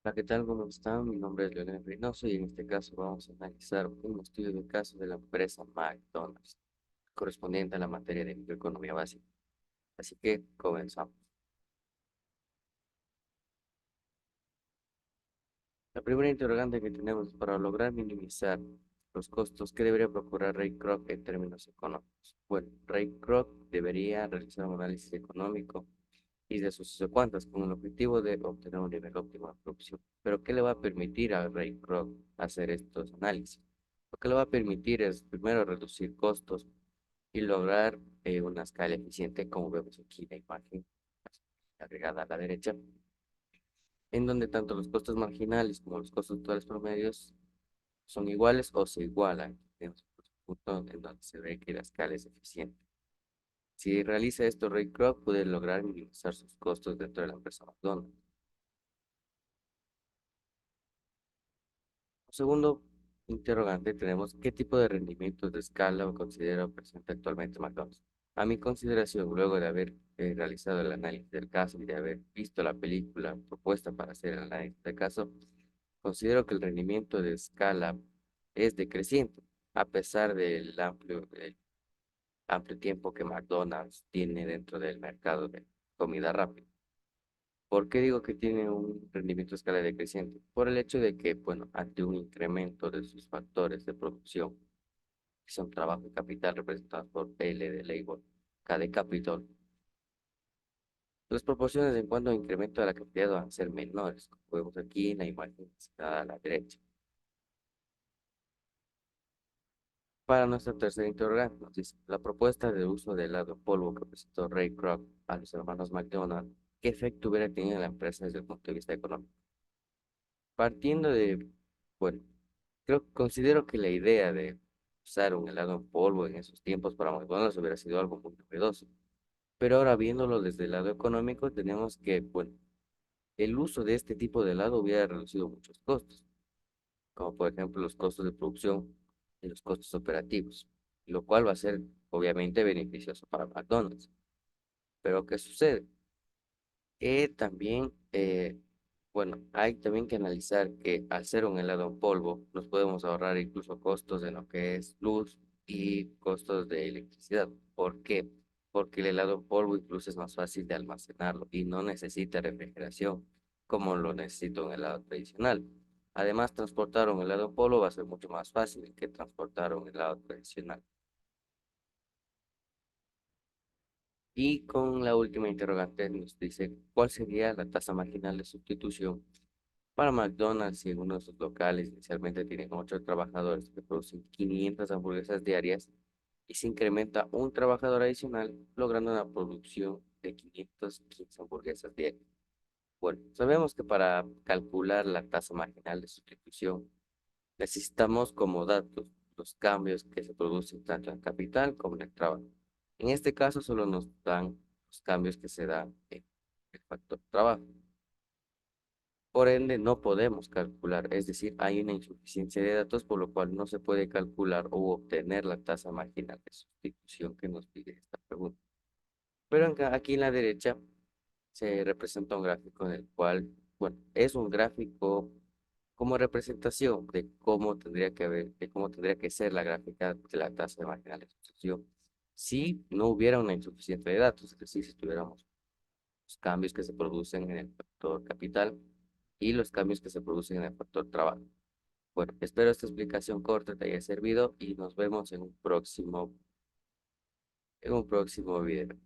Hola, ¿qué tal? ¿Cómo están? Mi nombre es Leonel Reynoso y en este caso vamos a analizar un estudio del caso de la empresa McDonald's, correspondiente a la materia de microeconomía básica. Así que comenzamos. La primera interrogante que tenemos para lograr minimizar los costos, ¿qué debería procurar Ray Kroc en términos económicos? Bueno, Ray Kroc debería realizar un análisis económico y de sus cuantas con el objetivo de obtener un nivel óptimo de producción. Pero ¿qué le va a permitir a Ray Kroc hacer estos análisis? Lo que le va a permitir es primero reducir costos y lograr una escala eficiente, como vemos aquí en la imagen agregada a la derecha, en donde tanto los costos marginales como los costos totales promedios son iguales o se igualan. Tenemos un punto en donde se ve que la escala es eficiente. Si realiza esto, Ray Kroc puede lograr minimizar sus costos dentro de la empresa McDonald's. Segundo interrogante, tenemos qué tipo de rendimientos de escala considera presente actualmente McDonald's. A mi consideración, luego de haber realizado el análisis del caso y de haber visto la película propuesta para hacer el análisis del caso, considero que el rendimiento de escala es decreciente, a pesar del amplio tiempo que McDonald's tiene dentro del mercado de comida rápida. ¿Por qué digo que tiene un rendimiento a escala decreciente? Por el hecho de que, bueno, ante un incremento de sus factores de producción, que son trabajo y capital representados por L de labor, K de capital, las proporciones en cuanto a incremento de la cantidad van a ser menores, como vemos aquí en la imagen que está a la derecha. Para nuestra tercera interrogante, nos dice, la propuesta de uso de helado en polvo que presentó Ray Kroc a los hermanos McDonald, ¿qué efecto hubiera tenido en la empresa desde el punto de vista económico? Partiendo de, bueno, considero que la idea de usar un helado en polvo en esos tiempos para McDonald's hubiera sido algo muy novedoso. Pero ahora viéndolo desde el lado económico, tenemos que, bueno, el uso de este tipo de helado hubiera reducido muchos costos, como por ejemplo los costos de producción y los costos operativos, lo cual va a ser obviamente beneficioso para McDonald's. Pero ¿qué sucede? Que también, bueno, hay también que analizar que al ser un helado en polvo, nos podemos ahorrar incluso costos en lo que es luz y costos de electricidad. ¿Por qué? Porque el helado en polvo incluso es más fácil de almacenarlo y no necesita refrigeración como lo necesita un helado tradicional. Además, transportar un helado en polvo va a ser mucho más fácil que transportar un helado tradicional. Y con la última interrogante nos dice, ¿cuál sería la tasa marginal de sustitución para McDonald's? Y en uno de sus locales inicialmente tienen 8 trabajadores que producen 500 hamburguesas diarias y se incrementa un trabajador adicional, logrando una producción de 515 hamburguesas diarias. Bueno, sabemos que para calcular la tasa marginal de sustitución necesitamos como datos los cambios que se producen tanto en capital como en el trabajo. En este caso solo nos dan los cambios que se dan en el factor trabajo. Por ende, no podemos calcular, es decir, hay una insuficiencia de datos, por lo cual no se puede calcular o obtener la tasa marginal de sustitución que nos pide esta pregunta. Pero aquí en la derecha se representa un gráfico en el cual, bueno, es un gráfico como representación de cómo tendría que haber, de cómo tendría que ser la gráfica de la tasa marginal de sustitución si no hubiera una insuficiencia de datos, es decir, si tuviéramos los cambios que se producen en el factor capital y los cambios que se producen en el factor trabajo. Bueno, espero esta explicación corta te haya servido y nos vemos en un próximo video.